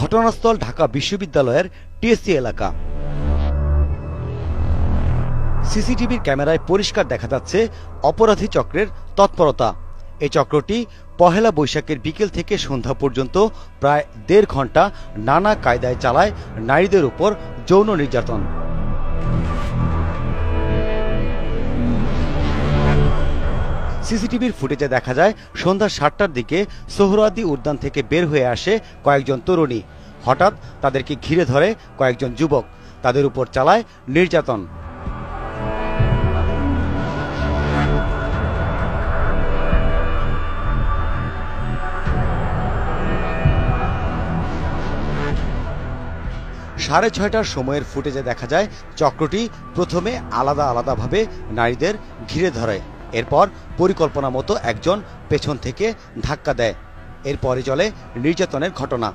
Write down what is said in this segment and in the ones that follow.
ঘটনাস্থল ঢাকা বিশ্ববিদ্যালয়ের টিএসসি এলাকা। সিসিটিভির ক্যামেরায় পরিষ্কার দেখা যাচ্ছে অপরাধী চক্রের তৎপরতা। এই চক্রটি পহেলা বৈশাখের বিকেল থেকে সন্ধ্যা পর্যন্ত প্রায় ১.৫ ঘন্টা নানা কায়দায় চালায় নারীদের উপর যৌন নির্যাতন। সিসিটিভির ফুটেজে দেখা যায় সন্ধ্যা ৭টার দিকে সোহরাওয়ার্দী উদ্যান থেকে বের হয়ে আসে কয়েকজন তরুণী। হঠাৎ তাদেরকে ঘিরে ধরে কয়েকজন যুবক, তাদের উপর চালায় নির্যাতন। সাড়ে ৬টার সময়ের ফুটেজে দেখা যায় চক্রটি প্রথমে আলাদা আলাদাভাবে নারীদের ঘিরে ধরে, এরপর পরিকল্পনা মতো একজন পেছন থেকে ধাক্কা দেয়। এরপরে চলে নির্যাতনের ঘটনা।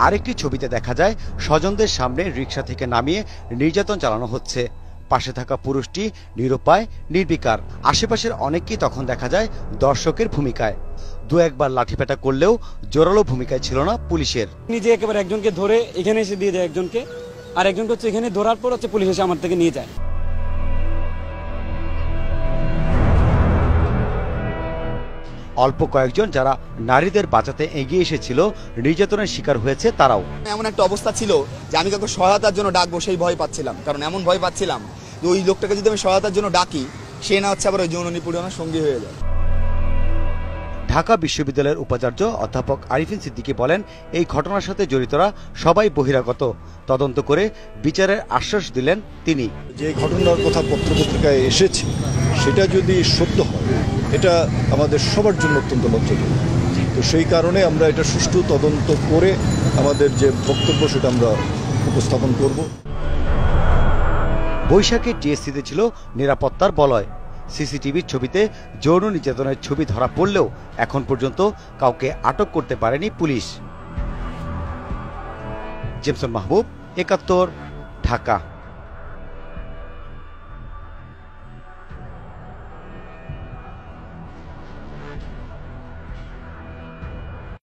আরেকটি ছবিতে দেখা যায় স্বজনদের সামনে রিকশা থেকে নামিয়ে নির্যাতন চালানো হচ্ছে। পাশে থাকা পুরুষটি নিরুপায়, নির্বিকার। আশেপাশের অনেককেই তখন দেখা যায় দর্শকের ভূমিকায়। দু একবার লাঠিপেটা করলেও জোরালো ভূমিকায় ছিল না পুলিশের। নিজে একেবারে একজনকে ধরে এখানে এসে দিয়ে যায় একজনকে, আর একজনকে হচ্ছে এখানে ধরার পর হচ্ছে পুলিশ এসে আমার থেকে নিয়ে যায়। অল্প কয়েকজন যারা নারীদের বাঁচাতে এগিয়ে এসেছিল নির্যাতনের শিকার হয়েছে তারাও। এমন একটা অবস্থা ছিল যে আমি কাউকে সহায়তার জন্য ডাকবো সেই ভয় পাচ্ছিলাম, কারণ এমন ভয় পাচ্ছিলাম যে ওই লোকটাকে যদি আমি সহায়তার জন্য ডাকি সে না হচ্ছে আবার ওই যৌন নিপীড়নের সঙ্গী হয়ে যায়। ঢাকা বিশ্ববিদ্যালয়ের উপাচার্য অধ্যাপক আরিফিন সিদ্দিকী বলেন, এই ঘটনার সাথে জড়িতরা সবাই বহিরাগত, তদন্ত করে বিচারের আশ্বাস দিলেন তিনি। যে ঘটনার কথা পত্রপত্রিকায় এসেছে সেটা যদি সত্য হয় এটা আমাদের সবার জন্য অত্যন্ত লজ্জাজনক। তো সেই কারণে আমরা এটা সুষ্ঠু তদন্ত করে আমাদের যে বক্তব্য সেটা আমরা উপস্থাপন করব। বৈশাখে টিএসসিতে ছিল নিরাপত্তার বলয়। সিসিটিভির ছবিতে যৌন নির্যাতনের ছবি ধরা পড়লেও এখন পর্যন্ত কাউকে আটক করতে পারেনি পুলিশ। জেমসন মাহবুব, ৭১, ঢাকা।